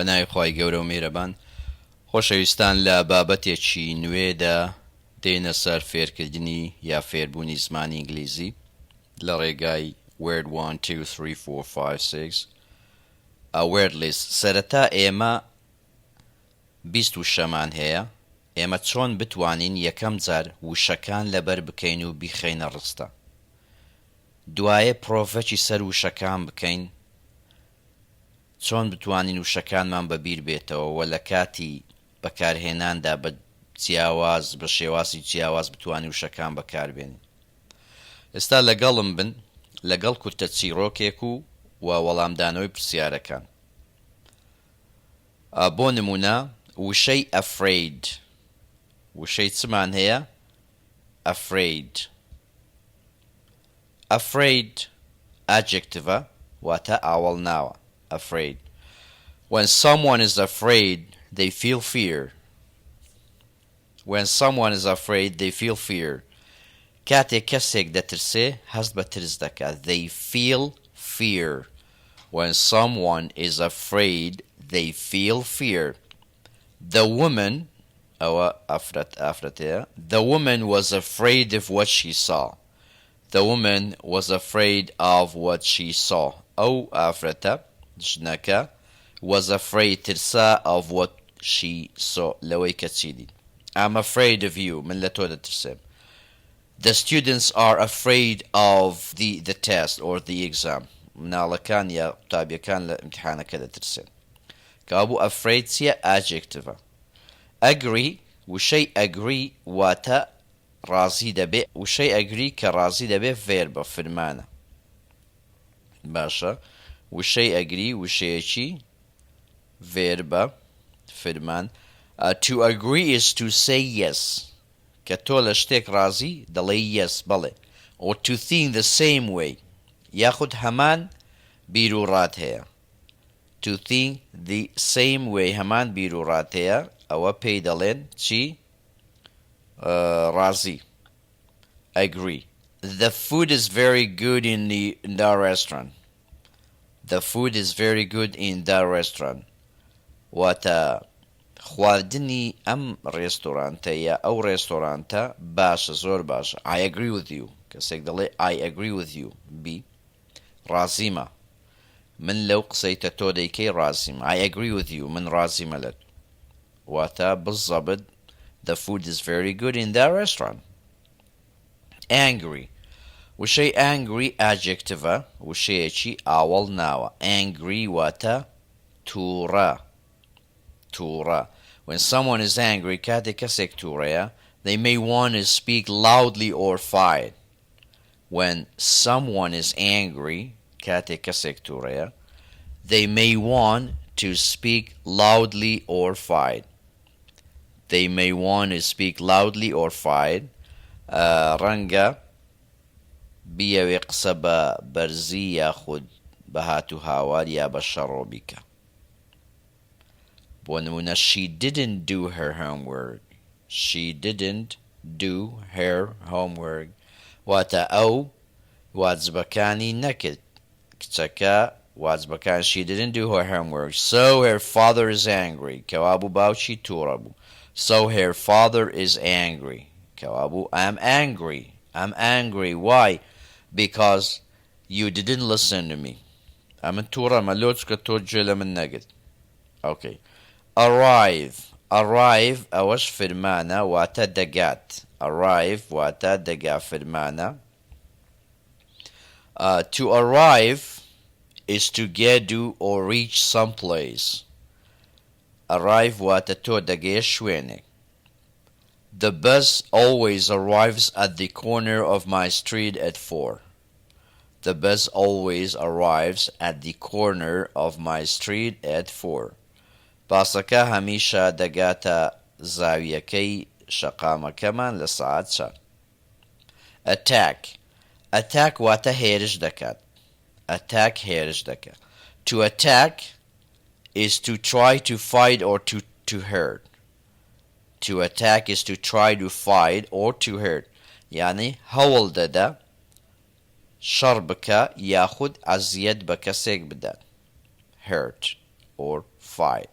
بەناوی خی گەورە و میهرەبان خۆشەویستان لە بابەتێکی نوێدا دێنە سەر فێرکردنی یا فێربوونی زمانی ئینگلیزی لە ڕێگای word 1 2 3 4 5 6 word list. سەرەتا ئێمە 20 وشەمان هەیە. ئێمە چۆن بتوانین یەکەم جار وشەکان لەبەر بکەین و بیخەینە ڕستە، دوایە پرۆڤەکی سەر وشەکان بکەین، چۆن بتوانین وشەکانمان بەبیر بێتەوە و لە کاتی بەکارهێناندا بە جیاواز بە شێوازی جیاواز بتوانین وشەکان بەکاربێنین. ئێستا لەگەڵم بن لەگەڵ کورتە چیرۆکێک و وەڵامدانەوەی پرسیارەکان. بۆ نمونە وشەی ئەفرەید، وشەی چمان هەیە؟ ئەفرەید. ئەفرەید ئادجێکتڤە واتە ئاوەڵ ناوە. Afraid. When someone is afraid, they feel fear. When someone is afraid, they feel fear. کاتێک کەسێک دەترسێ هەست بە ترس دەکات. They feel fear. When someone is afraid, they feel fear. The woman, the woman was afraid of what she saw. The woman was afraid of what she saw. Jnaka was afraid tirsa of what she saw. لەوەی کە چی دیت. I'm afraid of you. من لە تۆ دەترسم. The students are afraid of the test or the exam. مناڵەکان یا قوتابیەکان لە ئیمتحانەکە دەترسن. کابوو afraid چیە؟ adjective. agree وشەی agree واتە ڕازی دەبێ. وشەی agree کە ڕازی دەبێ verb فرمانە. باشە. وشەی ئەگری وشەیەکی verb فرمان. To agree is to say yes. کە تۆ لە شتێک ڕازی دەڵێ yes بەڵێ. Or to think the same way. یاخود هەمان بیر و ڕات هەیە. To think the same way هەمان بیر و ڕات هەیە ئەوە پێی دەڵێن چی؟ ڕازی. Agree. The food is very good in the restaurant. The food is very good in the restaurant. واتە خواردنی ئەم ڕێستۆرانتە یا ئەو ڕێستۆرانتە باشە، زۆر باشە. I agree with you. کەسێک دەڵێ I agree with you. B. ڕازیمە. من لەو قسەیتە تۆ دەیکەی ڕازیمە. I agree with you. من ڕازیمە لەت. واتە بزەبت The food is very good in the restaurant. Angry. وشەی angry adjective وشەیەکی ئاوەڵ ناوە. Angry واتە تووڕە. تووڕە. When someone is angry کاتێک کەسێک تووڕەیە they may want to speak loudly or fight. When someone is angry کاتێک کەسێک تووڕەیە they may want to speak loudly or fight. They may want to speak loudly or fight. ڕەنگە بیەوێ قسە بە بەرزی یاخود بە هات و هاوار یا بە شەڕۆ بیکە. بۆ نمونە she didn't do her homework. She didn't do her homework. واتە ئەو واجبەکانی نەکرد. کچەکە واجبەکان she didn't do her homework. So her father is angry. کەوابوو باوکی تووڕە بوو. So her father is angry. کەوابوو I'm angry. I'm angry. Why? Because you didn't listen to me. ئەمن تووڕەمە لۆ چکە تۆ گوێ لە من نەگرت. Okay. Arrive. Arrive ئەوەش فرمانە واتە دەگات. Arrive واتە دەگا فرمانە. To arrive is to get to or reach some place. Arrive واتە تۆ دەگەیە شوێنێک. The bus always arrives at the corner of my street at 4. The bus always arrives at the corner of my street at 4. باسەکە هەمیشە دەگاتە زاویەکەی شەقامەکەمان لە سەعات 4. Attack. Attack واتە هێرش دەکات. Attack هێرش دەکات. To attack is to try to fight or to hurt. To attack is to try to fight or to hurt. یعنی هەوڵ دەدا شەڕ بکە یاخود ئەزیەت بە کەسێک بدات. Hurt or fight.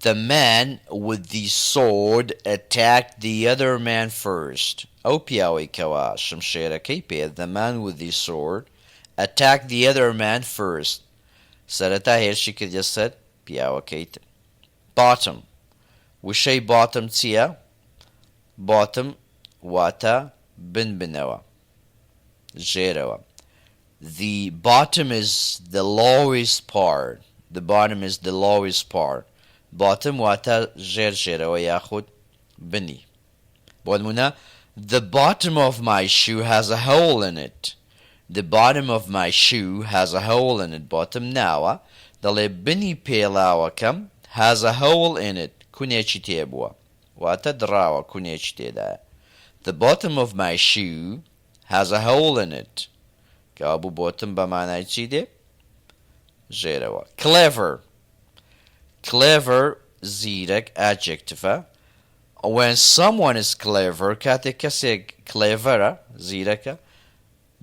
The man with the sword attacked the other man first. ئەو پیاوەی کەوا شمشێرەکەی پێ the man with the sword attacked the other man first. سەرەتا هێرشی کردە سەر پیاوەکەی تر. Bottom. وشەی bottom چییە؟ bottom واتە بنبنەوە، ژێرەوە. The bottom is the lowest part. The bottom is the lowest part. Bottom واتە ژێرەوە یاخود بنی. بۆ نمونە the bottom of my shoe has a hole in it. The bottom of my shoe has a hole in it. Bottom ناوە دەڵێ بنی پێڵاوەکەم has a hole in it. کونێکی تێبووە واتە دڕاوە کونێکی تێدایە. The bottom of my shoe has a hole in it. کەوابوو bottom بە مانای چی دێ؟ ژێرەوە. Clever. Clever زیرەک adjective. When someone is clever کاتێک کەسێک cleverە زیرەکە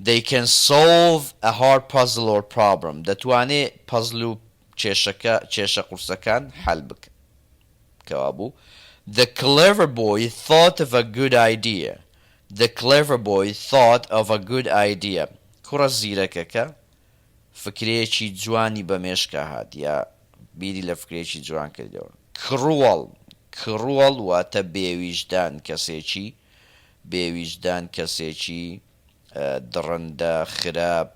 they can solve a hard puzzle or problem. دەتوانێت puzzle و کێشە قورسەکان حەل بکە. کەوابوو the clever boy thought of a good idea. The clever boy thought of a good idea. کوڕە زیرەکەکە فکرێکی جوانی بە مێشکە هات یا بیری لە فکرێکی جوان کردەوە. Cruel. Cruel واتە بێویژدان کەسێکی دڕندە خراپ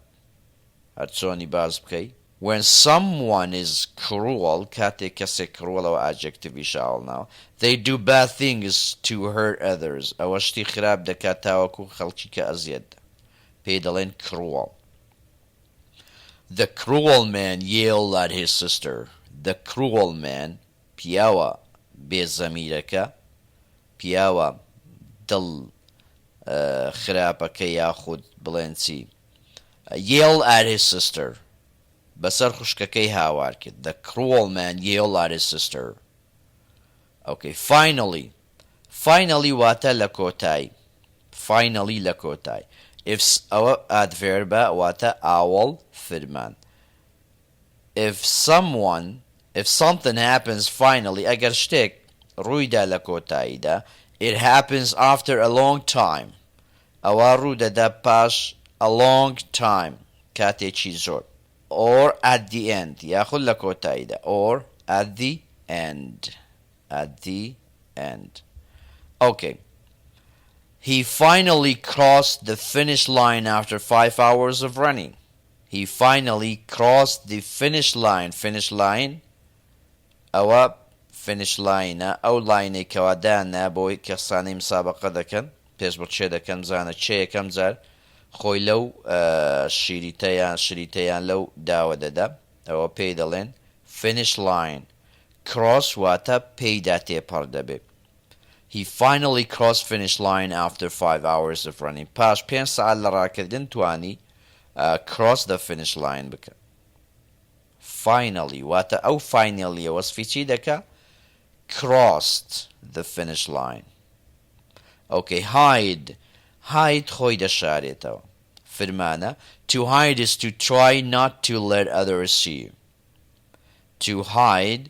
هەرچۆنی باز بکەی. When someone is cruel کاتێک کەسێک cruelەوە adjective شاوڵ ناوە they do bad things to hurt others. ئەوە شتی خراپ دەکات تاوەکو خەڵکی کە ئەزیەت پێی دەڵێن cruel. The cruel man yelled at his sister. The cruel man پیاوە بێزەمیرەکە پیاوە دڵ خراپەکە یاخود بڵێن چی yelled at his sister بەسەر خوشکەکەی هاوار کرد. The cruel man yelled at his sister. Okay, finally. Finally واتە لە کۆتایی. Finally لە کۆتایی. If ئەوە adverb واتە ئاوەڵ فرمان. If something happens finally ئەگەر شتێک ڕوویدا لە کۆتاییدا it happens after a long time. ئەوە ڕوودەدا پاش a long time کاتێکی زۆر. Or at the end یاخود لە کۆتاییدا or at the end. At the end. Okay. He finally crossed the finish line after 5 hours of running. He finally crossed the finish line. Finish line ئەوە finish line ئەو لاینەی کەوادانە بۆی کەسانی مسابقە دەکەن پێش بڕچێ دەکەن بزانە چێ یەکەم جار خۆی لەو شریتەیان لەو داوە دەدا ئەوە پێی دەڵێن finish line. Cross واتە پێیدا تێپەڕ دەبێت. He finally crossed finish line after 5 hours of running. پاش 5 ساعت لە ڕاکردن توانی cross the finish line بکە. Finally واتە ئەو finally وەسفی چی دەکە؟ crossed the finish line. Okay, hide. Hide خۆی دەشارێتەوە. فرمانە to hide is to try not to let others see you. To hide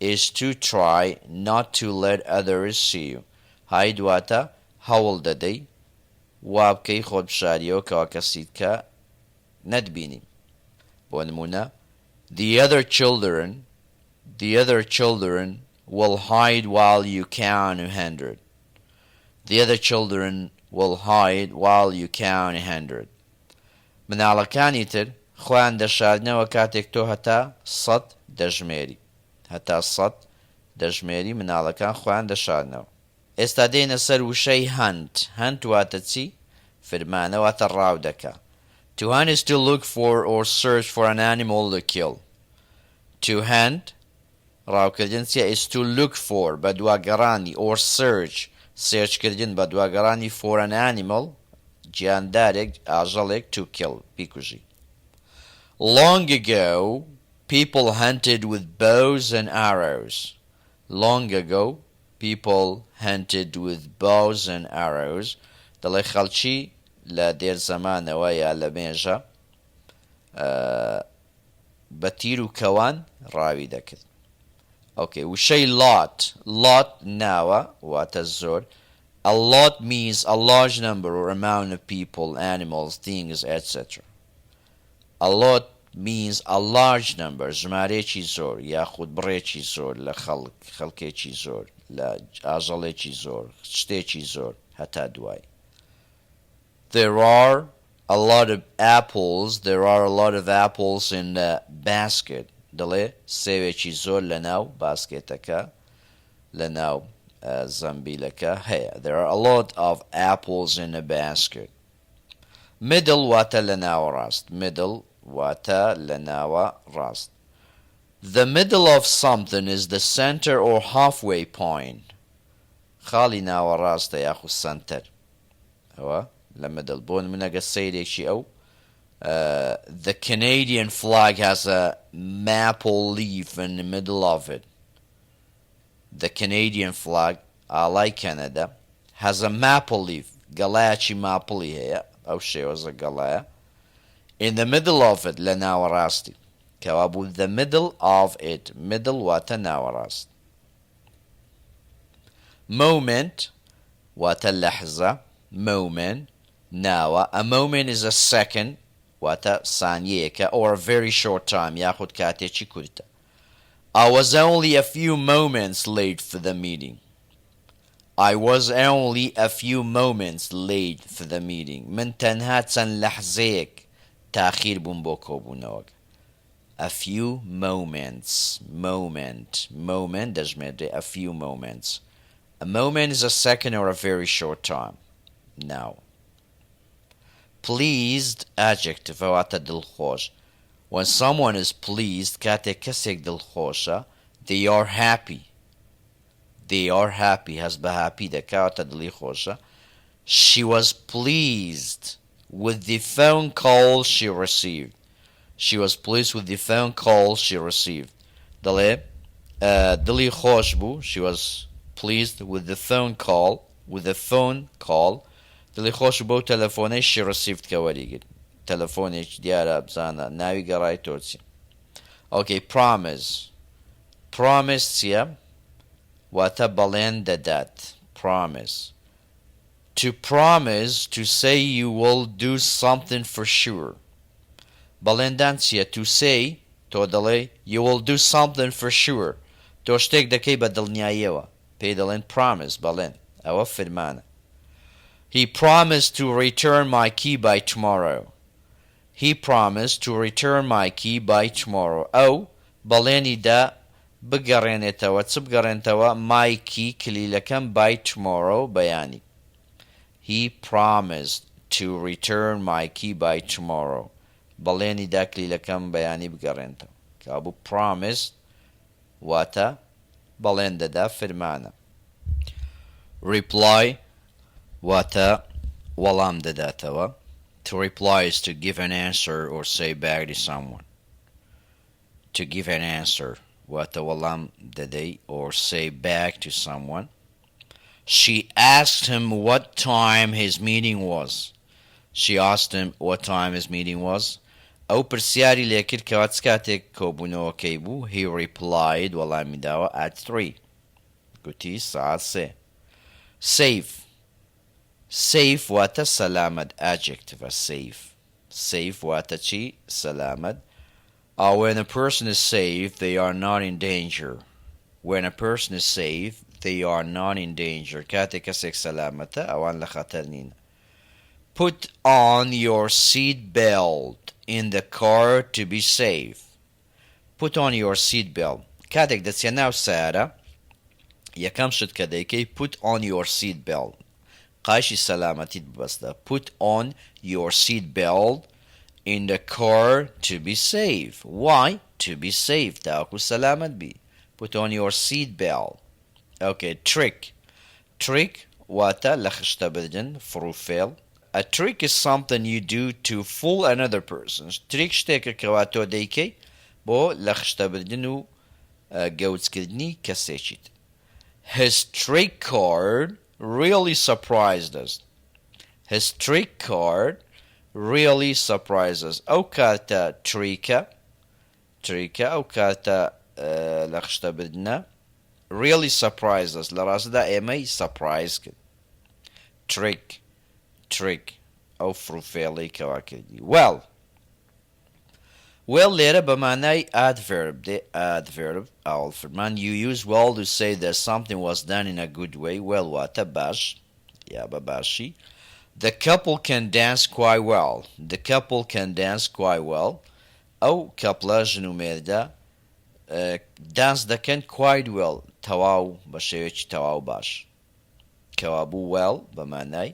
is to try not to let others see you. Hide واتە هەوڵ دەدەی وا بکەی خۆت بشاریەوە کەوا کەسیت کە نەتبینی. بۆ نمونە The other children will hide while you count 100. The other children will hide while you count 100. مناڵەکانی تر خۆیان دەشاردنەوە کاتێک تۆ هەتا 100 دەژمێری. هەتا 100 دەژمێری مناڵەکان خۆیان دەشاردنەوە. ئێستا دێنە سەر وشەی hunt. Hunt واتە چی؟ فرمانە واتە ڕاو دەکا. To hunt is to look for or search for an animal to kill. To hunt ڕاوکردن چیە is to look for بە دواگەڕانی or search کردن بە دواگەڕانی for an animal گیاندارێک ئاژەڵێک to kill بیکوژی. Long ago people hunted with bows and arrows. Long ago people hunted with bows and arrows. دەڵێ خەڵکی لە دێر زەمانەوە یا لە مێژە بە تیر و کەوان ڕاوی دەکرد. Okay, وشەی lot ناوە واتە زۆر. A lot means a large number or amount of people, animals, things, etc. A lot means a large number ژمارەیەکی زۆر یاخود بڕێکی زۆر لە خەڵکێکی زۆر لە ئاژەڵێکی زۆر شتێکی زۆر هەتا دوای. There are a lot of apples in the basket. دەڵێ سێوێکی زۆر لەناو باسکێتەکە لەناو زەمبیلەکە هەیە. There are a lot of apples in a basket. Middle واتە لەناوە ڕاست. Middle واتە لەناوە ڕاست. The middle of something is the center or halfway point. خاڵی ناوە ڕاستە یاخود سنتەر. ئەوە لە middle بۆ نمونەگە سەیرێکی ئەو the Canadian flag has a maple leaf in the middle of it. The Canadian flag, ئاڵای Canada, has a maple leaf. گەڵایەکی ماپڵی هەیە ئەو شێوەزە گەڵایە. In the middle of it لە ناوە ڕاستی. کەوا بوو the middle of it. Middle واتە ناوە ڕاست. Moment واتە لەحزە. Moment ناوە. A moment is a second واتە سانیەیەکە or a very short time یاخود کاتێکی کورتە. I was only a few moments late for the meeting. من تەنها چەند لەحزەیەک تاخیر بووم بۆ کۆبوونەوەک. A few moments. Moment دەژمێردێ a few moments. A moment is a second or a very short time. Now. Pleased adjective واتە دڵخۆش. When someone is pleased کاتێک کەسێک دڵخۆشە they are happy. هەست بە happy دەکاتە دڵی خۆشە. She was pleased with the phone call she received. دەڵێ دڵی خۆش بوو. She was pleased with the phone call. دڵی خۆش بوو بۆ تەلەفۆنەی she received کە وەریگرت. تەلەفۆنێکی دیارە بزانە ناوی گەڕای تۆ چی. Okay, promise چییە؟ واتە بەڵێن دەدات. Promise. To promise to say you will do something for sure. بەڵێندان چییە؟ To say تۆ دەڵێ you will do something for sure. تۆ شتێک دەکەی بە دڵنیاییەوە. پێی دەڵێن promise بەڵێن. ئەوە فرمانە. He promised to return my key by tomorrow. ئەو بەڵێنی دا بگەڕێنێتەوە. چ بگەڕێنێتەوە؟ my key کلیلەکەم by tomorrow بەیانی. He promised to return my key by tomorrow. بەڵێنی دا کلیلەکەم بەیانی بگەڕێنێتەوە. کابوو promise واتە بەڵێن دەدا فرمانە. Reply واتە وەڵام دەداتەوە. To reply is to give an answer or say back to someone. To give an answer واتە وەڵام دەدەی or say back to someone. She asked him what time his meeting was. ئەو پرسیاری لێ کرد کەوا چ کاتێک کۆبوونەوەکەی بوو. He replied وەڵامی داوە at 3. گوتی ساعت 3. Safe واتە سەلامەت. Adjective safe واتە چی؟ سەلامەت. When a person is safe, they are not in danger. کاتێک کەسێک سەلامەتە ئەوان لە خەتەر نین. Put on your seat belt in the car to be safe. کاتێک دەچێ ناو سیارە یەکەم شت کە دەیکەی put on your seat belt. قایشی سەلامەتیت ببەستە. Put on your seat belt in the car to be safe. Why? To be safe. تاکو سەلامەت بی. Put on your seat belt. Okay, trick واتە لە خشتە بردن فروفێڵ. A trick is something you do to fool another person. Trick شتێکە کەوا تۆ دەیکەی بۆ لە خشتە بردن و گەوچکردنی کەسێکیت. His trick card really surprised us. ئەو کاتە تریکە ئەو کاتە لە خشتە بدنە really surprised us لە ڕاستەدا ئێمەی surprise کرد trick ئەو فروفێڵەی کەوا کردی well لێرە بە مانای adverb دێ adverb ئاوڵفرمان you use well to say that something was done in a good way well واتە باش یا بە باشی the couple can dance quite well the couple can dance quite well ئەو کەپڵە ژن و مێردە دانس دەکەن quite well تەواو بە شێوەیەکی تەواو باش کەوابوو well بە مانای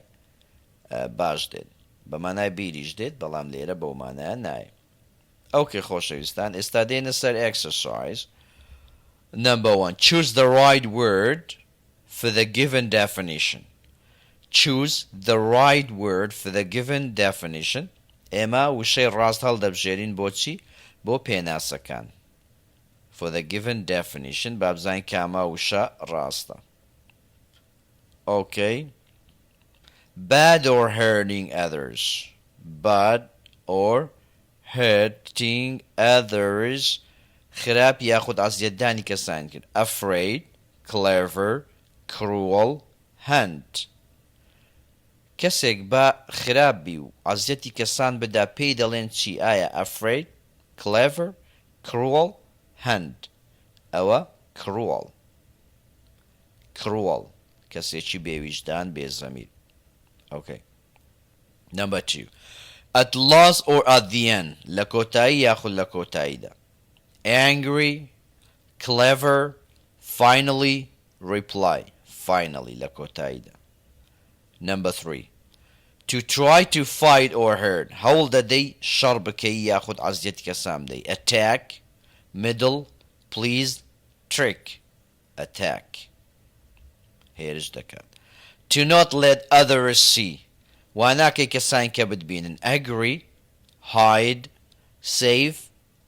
باش دێت بە مانای بیریش دێت بەڵام لێرە بەو مانایە نایە ئەوکێ خۆشەویستان ئێستا دێنە سەر exercise number 1 choose the right word for the given definition choose the right word for the given definition ئێمە وشەی ڕاست هەڵدەبژێرین بۆچی بۆ پێناسەکان for the given definition بابزانین کامە وشە ڕاستە okay bad or hurting others bad or hurting others خراپ یاخود ئازیەتدانی کەسان کرد afraid clever cruel hunt کەسێک بە خراپ بی و ئازیەتی کەسان بدا پێی دەڵێن چی ئایا afraid clever cruel hunt ئەوە cruel کەسێکی بێویژدان بێزەمیر okay number 2 at last or at the end لە کۆتایی یاخود لە کۆتاییدا angry clever finally reply finally لە کۆتاییدا number 3 to try to fight or hurt هەوڵ دەدەی شەڕ بکەی یاخود ئازیەتی کەسان بدەی attack middle please trick attack هێرش دەکات to not let others see واناکەی کەسان کە بتبینن agree hide save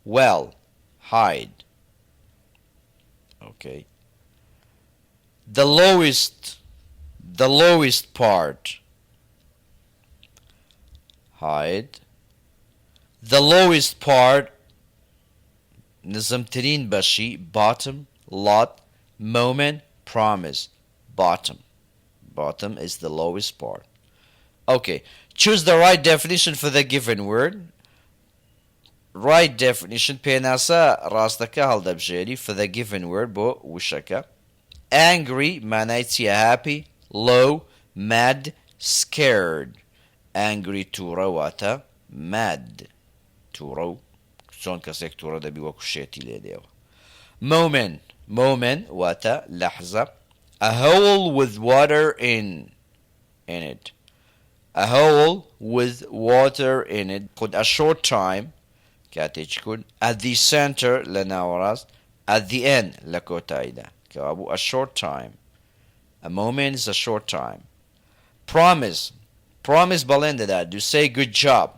well hide okay the lowest part hide the lowest part نزمترین بەشی bottom lot moment promise bottom is the lowest part okay choose the right definition for the given word right definition پێناسە ڕاستەکە هەڵدەبژێری for the given word بۆ وشەکە angry مانای چیە happy low mad scared angry تووڕە واتە mad تووڕە و چۆن کەسێک تووڕە دەبی وەکو شێتی لێ دێەوە moment واتە لەحظە a hole with water in it a hole with water in it خود a short time کاتێکی کورد at the center لە ناوەڕاست at the end لە کۆتاییدا کەوابوو a short time a moment is a short time promise بەڵێن دەدات to say good job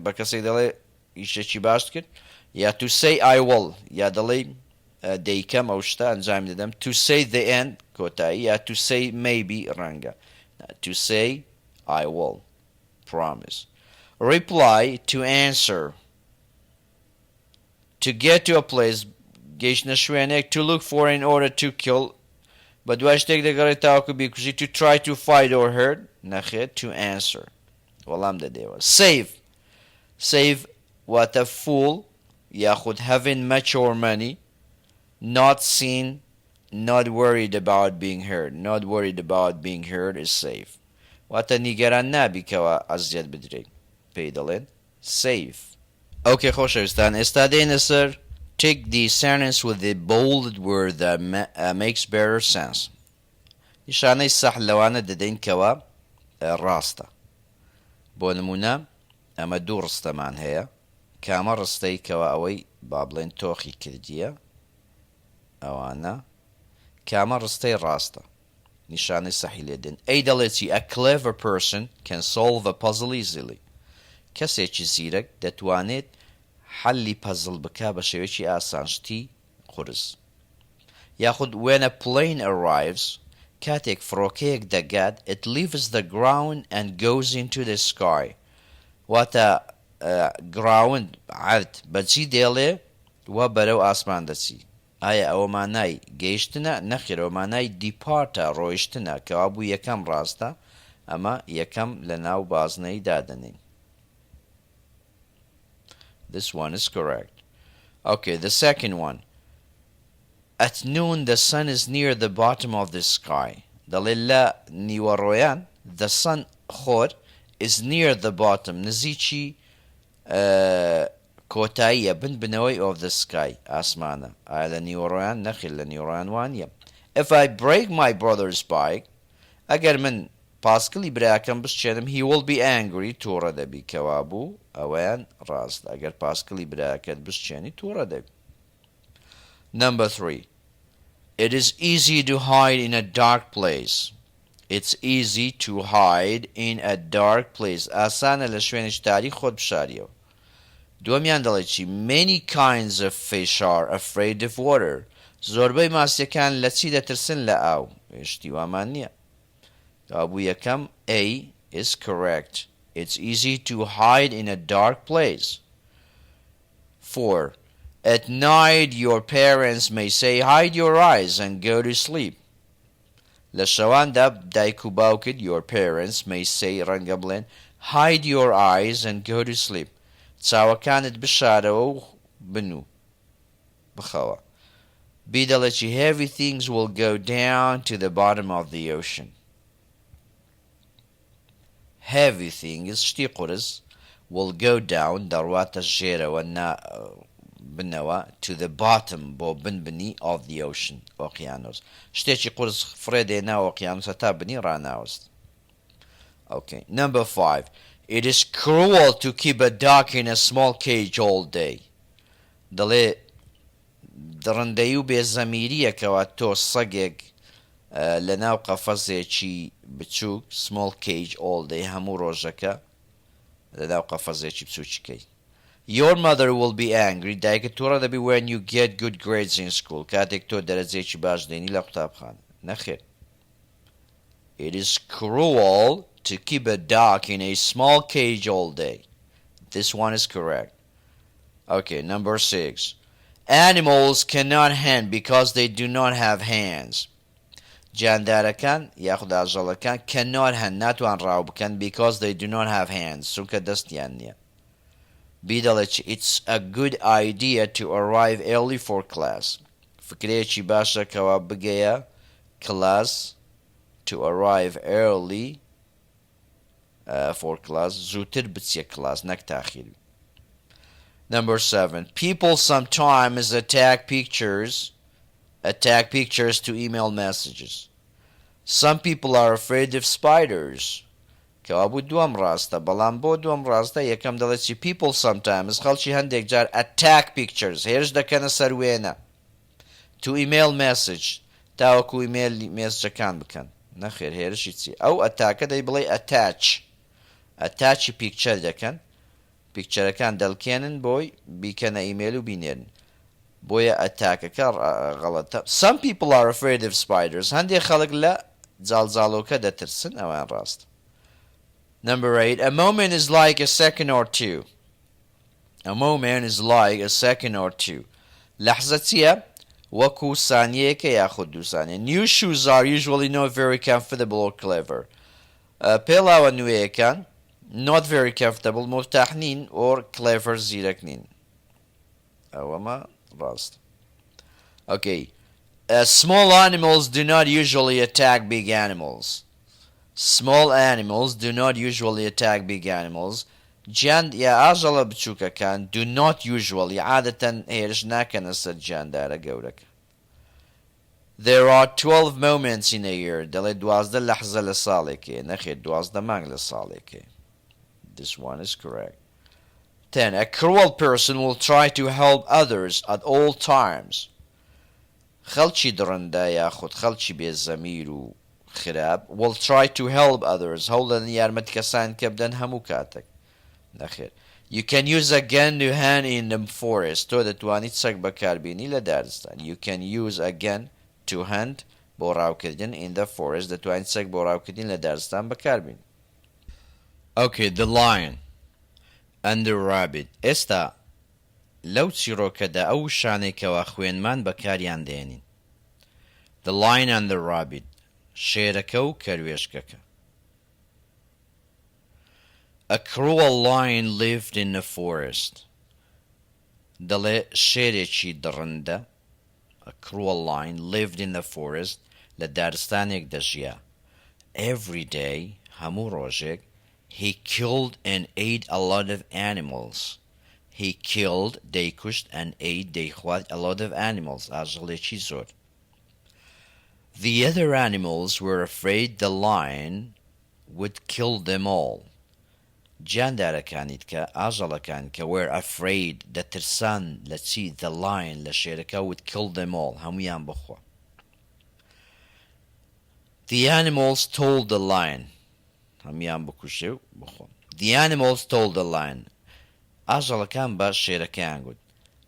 بە کەسێک دەڵێ ئیشێکی باش کرد یا to say I will یا دەڵێ دەیکەم ئەو شتە ئەنجام دەدەم to say the end کۆتایی یا to say maybe ڕەنگە to say I will promise reply to answer to get to a place گەیشتنە شوێنێک to look for in order to kill بە دوای شتێک دەگەڕێت تاوەکو بیکوژی to try to fight or hurt نەخێت to answer وەڵام دەدەیەوە save واتە fool یاخود having much or money not seen not worried about being heard is safe واتە نیگەران نابیکەوە ئەزیەت بدرێت پێی دەڵێن safe okay خۆشەویستان ئێستا دێنە سەر take the sentence with the bolded word that makes better sense نیشانەی سەح لەوانە دەدەین کەوە ڕاستە بۆ نمونە ئەمە دوو ڕستەمان هەیە کامە ڕستەی کەوە ئەوەی با بڵێن تۆخی کردیە ئەوانە کامە ڕستەی ڕاستە نیشانەی سەحی لێدێن ئەی دەڵێتی a clever person can solve a puzzle easily کەسێکی زیرەک دەتوانێت حەلی پەزڵ بکا بە شێوەیەکی ئاسانشتی قورس یاخود when a plane arrives کاتێک فڕۆکەیەک دەگات it leaves the ground and goes into the sky واتە ground عرد بەچی دێڵێ وا بەرەو ئاسمان دەچی. ئایا ئەوە مانای گەیشتنە؟ نەخێر، ئەوە مانای دیپارتە، ڕۆیشتنە، کەوا بوو یەکەم ڕاستە، ئەمە یەکەم لە ناو بازنەی دادەنین. This one is correct. Okay, the second one. At noon the sun is near the bottom of the sky. دەڵێ لە نیوەڕۆیان the sun خۆر is near the bottom نزیکی کۆتاییە بنەوەی of the sky ئاسمانە. ئایا لە نیوەڕۆیان؟ نەخێر، لە نیوەڕۆیان وانە. If I break my brother's bike ئەگەر من پاسکلی براکەم بشکێنم he will be angry تووڕە دەبی، کەوا بوو ئەوەیان ڕاست. ئەگەر پاسکلی براکەت بشکێنی تووڕە دەبی. Number 3. It is easy to hide in a dark place. It's easy to hide in a dark place. ئاسانە لە شوێنی تاریک خۆت بشاریەوە. دووەمیان دەڵێ چی؟ Many kinds of fish are afraid of water. زۆربەی ماسیەکان لە چی دەترسن؟ لە ئاو. هێشتی وامان نییە. ئابوو یەکەم A is correct. It's easy to hide in a dark place. 4. At night your parents may say hide your eyes and go to sleep. لە شەواندا دایک و باوکت your parents may say ڕەنگە بڵێن hide your eyes and go to sleep. چاوەکانت بشارەوە و بنوو بخەوە. B دەڵێ چی؟ Heavy things will go down to the bottom of the ocean. Heavy things شتی قورس will go down دەڕواتە ژێرەوە بنەوە to the bottom بۆ بنبنی of the ocean ئۆقیانوس. شتێکی قورس فرێدێنا ئۆقیانوس هەتا بنی ڕناوەست. Okay. Number 5. It is cruel to keep a duck in a small cage all day. دەڵێ دڕندەی و بێزەمیریە کەوا تۆ سەگێک لە ناو قەفەزێکی بچووک small cage all day هەموو ڕۆژەکە لە ناو قەفەزێکی بچووکەی. Your mother will be angry. دایکت تووڕە دەبی when you get good grades in school. کاتێک تۆ دەرەجێکی باش دێنی لە قوتابخانە. نەخێر. It is cruel to keep a duck in a small cage all day. This one is correct. Okay, number 6. Animals cannot hunt because they do not have hands. جاندارەکان یاخود ئاژەڵەکان cannot hunt ناتوان ڕاو بکەن because they do not have hands چونکە دەستیان نییە. B دەڵێ it's a good idea to arrive early for class. فکرەیەکی باشە کەوا بگەیە کلاس to arrive early for class زووتر بچیە کلاس نەک تاخیر. Number 7. People sometimes attack pictures to email messages. Some people are afraid of spiders. کەوا بوو دووەم ڕاستە، بەڵام بۆ دووەم ڕاستە یەکەم دەڵێت چی people sometimes خەڵکی هەندێک جار attack pictures هێرش دەکەنە سەر وێنە to email message تاوەکو ئیمێل مێسجەکان بکەن. نەخێر هێرشی چی؟ ئەو ئەتاکە دەی بڵێ ئەتاچی پیکچەر دەکەن، پیکچەرەکان دەڵکێنن بۆی بیکەنە ئیمێل و بینێن، بۆیە ئەتاکەکە غەڵەتە. Some people are afraid of spiders. هەندێک خەڵک لە جاڵجاڵۆکە دەترسن، ئەوان ڕاست. Number 8. A moment is like a second or two. A moment is like a second or two. لەحزە چییە؟ وەکو سانیەیەکە یاخود دوو سانیە. New shoes are usually not very comfortable or clever. پێڵاوە نوێیەکان not very comfortable مرتاح نین or clever زیرەک نین. ئەوەمە ڕاست. Okay. Small animals do not usually attack big animals. Small animals do not usually attack big animals. جاند یا ئاژەڵە بچووکەکان do not usually عادەتەن هێرش ناکەنە سەر جاندارە گەورەکە. There are 12 moments in a year. دەڵێ 12 لەحزە لە ساڵێکێ، نەخێر 12 مانگ لە ساڵێکێ. This one is correct. 10. A cruel person will try to help others at all times. خەڵکی دڕندە یاخود خەڵکی بێزەمیر و خراپ will try to help others هەوڵدەن یارمەتی کەسان کە بدەن هەموو کاتێک. نەخێر. You can use a gun to hunt in the forest. تۆ دەتوانیت سەگ بەکاربێنی لە دارستان. You can use a gun to hunt بۆ ڕاوکردن in the forest. دەتوانیت سەگ بۆ ڕاوکردن لە دارستان بەکاربێنی. Okay, the lion and the rabbit. ئێستا لەو چیرۆکەدا ئەو شانێکەوە خوێنمان بەکاریان دێنین. The Lion and the Rabbit. شێرەکە و کەروێشکەکە. A cruel lion lived in the forest. دەڵێ شێرێکی دڕندە. A cruel lion lived in the forest. لە دارستانێک دەژیا. Every day, هەموو ڕۆژێک, he killed and ate a lot of animals. He killed, دەیکوشت, and ate, دەیخوات, a lot of animals. ئاژەڵێکی زۆر. The other animals were afraid the lion would kill them all. جاندارەکانی دیکە ئاژەڵەکان کە were afraid دەترسان لە چی the lion لە شێرەکە would kill them all هەمویان بخوا. The animals told the lion هەمویان بکوشێ و بخوا. The animals told the lion ئاژەڵەکان بە شێرەکەیان گوت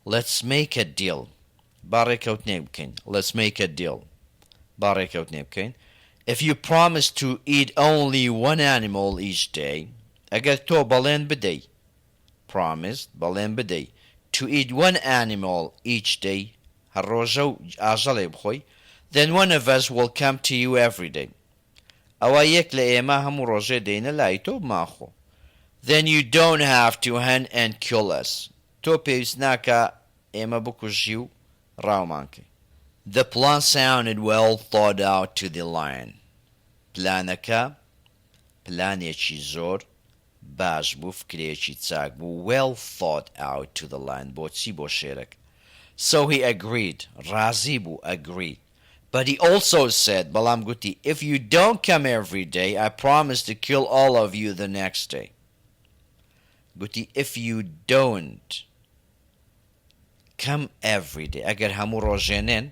let's make a deal با ڕێکەوتنێک بکەین. Let's make a deal با ڕێکەوتنێک بکەین. If you promise to eat only one animal each day ئەگەر تۆ بەڵێن بدەی promise بەڵێن بدەی to eat one animal each day هەر ڕۆژە و ئاژەڵێ بخۆی then one of us will come to you every day ئەوە یەک لە ئێمە هەموو ڕۆژێ دێنە لای تۆ بماخۆ then you don't have to hunt and kill us تۆ پێویست ناکە ئێمە بکوژی و ڕاومان کەی. The plan sounded well thought out to the lion. پلانەکە پلانێکی زۆر باش بوو فکرێکی چاک بوو well thought out to the lion بۆچی بۆ شێرەکە. So he agreed ڕازی بوو agreed. But he also said بەڵام گوتی if you don't come every day I promise to kill all of you the next day. گوتی if you don't come every day ئەگەر هەموو ڕۆژێنێن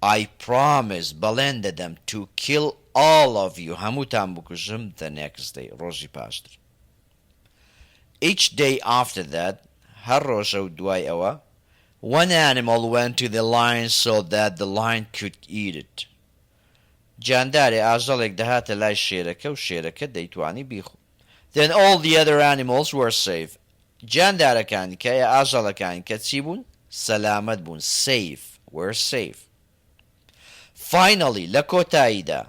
I promise بەڵێن دەدەم to kill all of you هەمووتان بکوژم the next day ڕۆژی پاشتر. Each day after that هەر ڕۆژە و دوای ئەوە one animal went to the lion so that the lion could eat it. جاندارێ ئاژەڵێک دەهاتە لای شێرەکە و شێرەکە دەیتوانی بیخۆ. Then all the other animals were safe. جاندارەکانی کە ئاژەڵەکانی کە چی بوون سەلامەت بوون safe were safe. Finally لە کۆتاییدا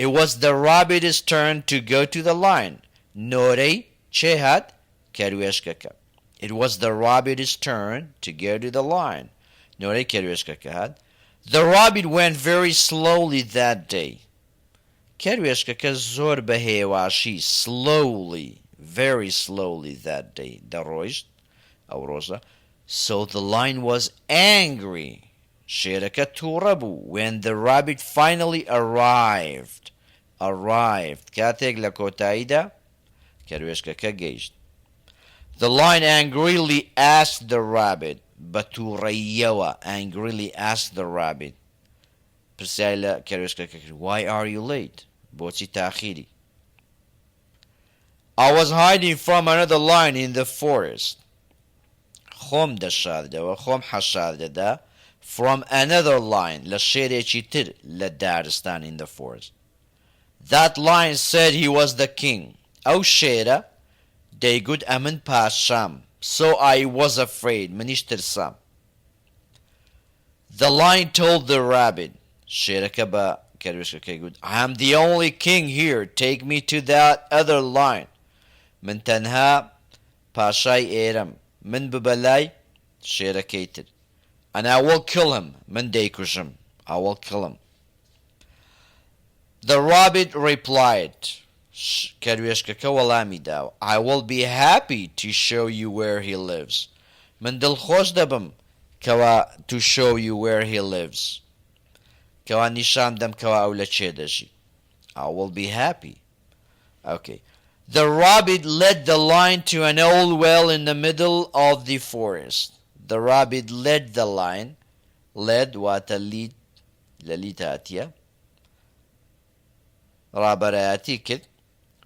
it was the rabbit's turn to go to the lion. نۆرەی چێ هات کەروێشکەکە. It was the rabbit's turn to go to the lion. نۆرەی کەروێشکەکە هات. The rabbit went very slowly that day. کەروێشکەکە زۆر بە هێواشی slowly very slowly that day دەڕۆیشت ئەو ڕۆژە. So the lion was angry. شێرەکە تووڕە بوو when the rabbit finally arrived کاتێک لە کۆتاییدا کەروێشکەکە گەیشت. The lion angrily asked the rabbit بە تووڕەییەوە angrily asked the rabbit پرسیای لە کەروێشکەکە کرد why are you late بۆچی تاخیری. I was hiding from another lion in the forest. خۆم دەشاردەوە خۆم حەشاردەدا from another lion لە شێرێکی تر لە دارستان in the forest. That lion said he was the king. ئەو شێرە دەیگوت ئەمن پاشام so I was afraid منیش ترسام. The lion told the rabbit شێرەکە بە کەروێشکەکەی گوت I am the only king here take me to that other lion. من تەنها پاشای ئێرەم من ببە لای شێرەکەی تر. And I will kill him. من دەیکوژم. I will kill him. The rabbit replied. کەروێشکەکە وەڵامی داوە. I will be happy to show you where he lives. من دڵخۆش دەبم کەوا to show you where he lives. کەوا نیشان دەم کەوا ئەو لە چێ دەژی. I will be happy. Okay. The rabbit led the lion to an old well in the middle of the forest. The rabbit led the lion. Led واتە lead لە lead هاتیە. ڕابەرایەتی کرد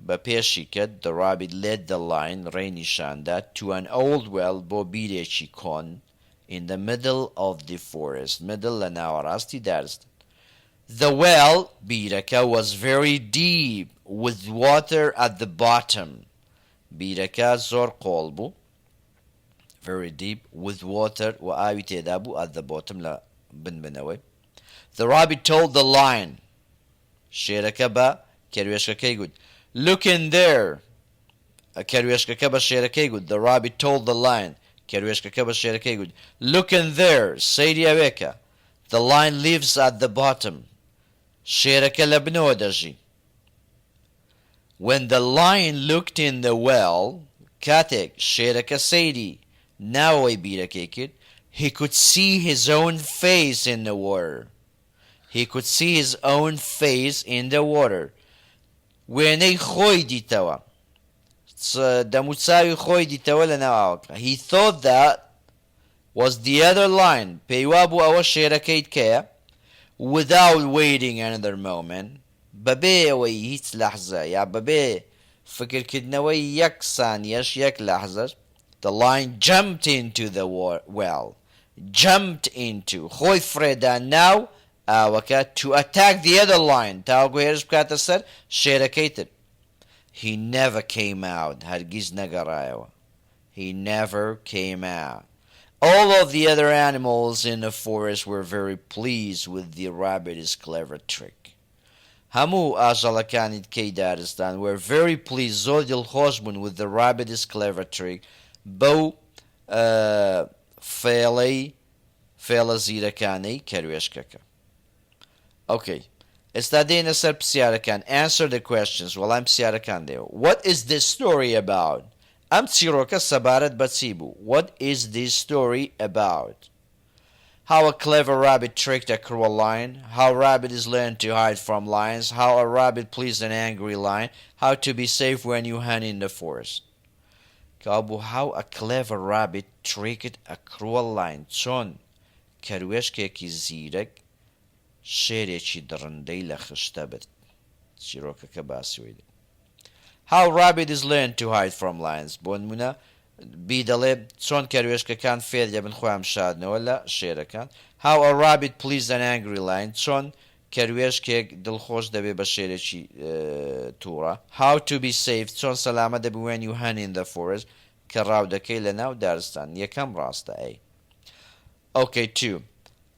بە پێشی کرد. The rabbit led the lion ڕێی نیشاندا to an old well بۆ بیرێکی کۆن in the middle of the forest. Middle لە ناوەڕاستی دارستان. The well بیرەکە was very deep with water at the bottom. بیرەکە زۆر قۆڵ بوو. very deep, with water وآوي تيدابو at the bottom لا بنبنوي. The rabbit told the lion شێرەکە بە کەروێشکەکەی گوت look in there. کەروێشکەکە بە شێرەکەی گوت the rabbit told the lion کەروێشکەکە بە شێرەکەی گوت look in there سەیری ئەوێکە the lion lives at the bottom شێرەکە لە بنەوە دەژی. When the lion looked in the well کاتێک شێرەکە سەیری ناوەوەی بیرەکەی کرد he could see his own face in the water. He could see his own face in the water. وێنەی خۆی دیتەوە دەموچاوی خۆی دیتەوە لە ناو ئاوەکە. He thought that was the other lion. پێی وابوو ئەوە شێرەکەی تکەیە. Without waiting another moment بەبێ ئەوەی هیچ لەحزە یا بەبێ فکرکردنەوەی یەک سانیەش یەک لەحزەش the lion jumped into the well. Jumped into خۆی فرێدا ناو ئاوەکە to attack the other lion تاوەکو هێرش بکاتە سەر شێرەکەی تر. He never came out. هەرگیز نەگەڕایەوە. He never came out. All of the other animals in the forest were very pleased with the rabbit's clever trick. هەموو ئاژەڵەکانی تکەی دارستان were very pleased زۆر دڵخۆش بوون with the rabbit's clever trick بەو فێڵە زیرەکانەی کەروێشکەکە. Okay. ئێستا دێنە سەر پرسیارەکان. Answer the questions. وەڵام پرسیارەکان دێەوە. What is this story about? ئەم چیرۆکە سەبارەت بە چی بوو؟ What is this story about? How a clever rabbit tricked a cruel lion. How rabbits learn to hide from lions. How a rabbit pleased an angry lion. How to be safe when you hunt in the forest. کابوو how a clever rabbit tricked a cruel lion. چۆن کەروێشکێکی زیرەک شێرێکی دڕندەی لە خشتە برد. چیرۆکەکە باسیوی دێ. How rabbits learn to hide from lions. بۆ نمونە بی دەڵێ چۆن کەروێشکەکان فێر دەبن خۆیان شادنەوە لە شێرەکان. How a rabbit pleased an angry lion. چۆن کەروێشکێک دڵخۆش دەبێ بە شێرێکی تووڕە. How to be safe. چۆن سەلامە دەبی when you hunt in the forest. کە ڕاو دەکەی لە ناو دارستان. یەکەم ڕاستە ئەی. Okay, 2.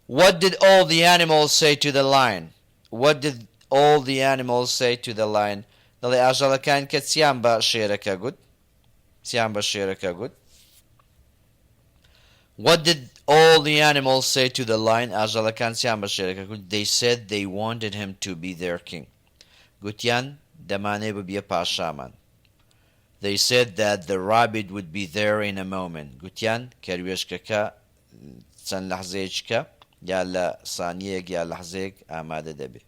What did all the animals say to the lion? What did all the animals say to the lion? دەڵێ ئاژەڵەکان کە چیان بە شێرەکە گوت؟ چیان بە شێرەکە گوت؟ What did all the animals say to the lion? ئاژەڵەکان چیان بە شێرەکە گوت؟ They said they wanted him to be their king. گوتیان دەمانێ ببیە پاشامان. They said that the rabbit would be there in a moment. گوتیان کەروێشکەکە چەند لەحزەیەکە یا لە سانیەیەک یا لەحزەیەک ئامادە دەبێ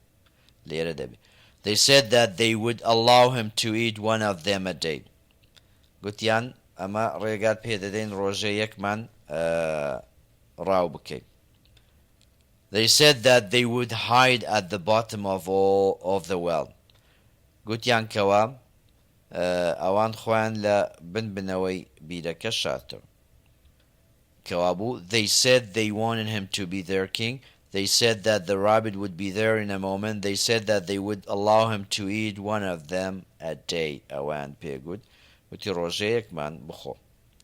لێرە دەبێ. They said that they would allow him to eat one of them a day. گوتیان ئەمە ڕێگات پێدەدەین ڕۆژێ یەکمان ڕاو بکەین. They said that they would hide at the bottom of the well. گوتیان کەوا ئەوان خۆیان لە بنەوەی بیرەکە شاتەوە. کەوابوو they said they wanted him to be their king. They said that the rabbit would be there in a moment. They said that they would allow him to eat one of them a day. ئەوان پێگوت وتی ڕۆژەیەکمان بخۆ.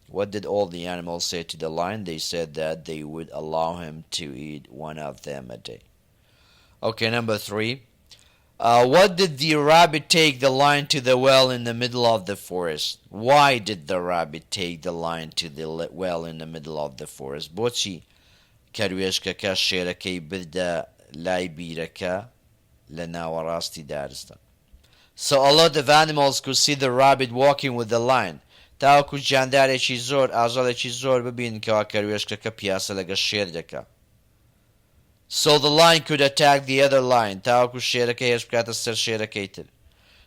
What did all the animals say to the lion? They said that they would allow him to eat one of them a day. Okay, number 3. What did the rabbit take the lion to the well in the middle of the forest? Why did the rabbit take the lion to the well in the middle of the forest? بۆچی کەروێشکەکە شێرەکەی بردە لای بیرەکە لە ناوەڕاستی دارستان. So a lot of animals could see the rabbit walking with the lion. تاوەکو جاندارێکی زۆر ئاژەڵێکی زۆر ببین کەوا کەروێشکەکە پیاسە لەگە شێر دەکا. So the lion could attack the other lion. تاوەکو شێرەکە هێرش بکاتە سەر شێرەکەی تر.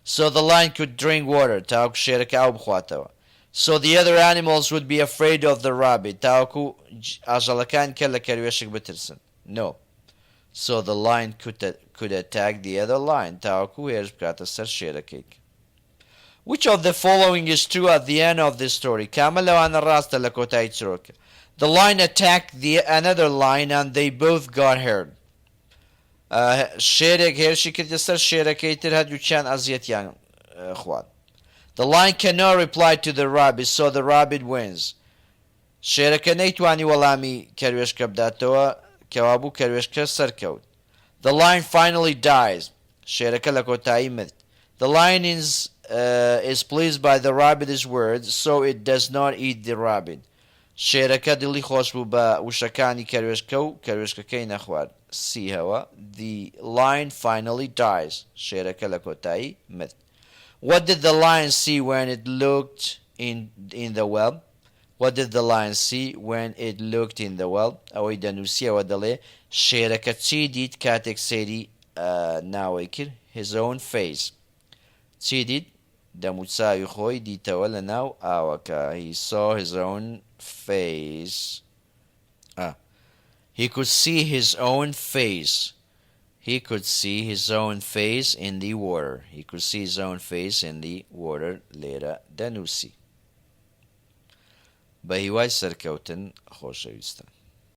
So the lion could drink water. تاوەکو شێرەکە ئاو بخواتەوە. So the other animals would be afraid of the rabbit. تاوەکو ئاژەڵەکان کە لە کەروێشک بترسن. No. So the lion could attack the other lion. تاوەکو هێرش بکاتە سەر شێرەکەی. Which of the following is true at the end of this story? کامە لەوانە ڕاستە لە کۆتایی چرۆکە. The lion attacked another lion and they both got hurt. شێرێک هێرشی کردە سەر شێرەکەی تر هەردووکیان ئەزیەتیان خوارد. The lion cannot reply to the rabbit, so the rabbit wins. شێرەکە نەیتوانی وەڵامی کەروێشکە بداتەوە کەوابوو کەروێشکە سەرکەوت. The lion finally dies. شێرەکە لە کۆتایی مرد. The lion is pleased by the rabbit's words, so it does not eat the rabbit. شێرەکە دڵی خۆش بوو بە وشەکانی کەروێشکە و کەروێشکەکەی نەخوارد. هەوە The lion finally dies. شێرەکە لە کۆتایی مرد. What did the lion see when it looked in the well? What did the lion see when it looked in the well? ئەوەی دەنووسیەوە دەڵێ شێرەکە چی دیت کاتێک سێری ناوەی کرد؟ His own face. چی دیت؟ دەموچاوی خۆی دیتەوە لە ناو ئاوەکە. He saw his own face. He could see his own face. He could see his own face in the water. He could see his own face in the water. لێرە دەنووسی. بە هیوای سەرکەوتن خۆشەویستان.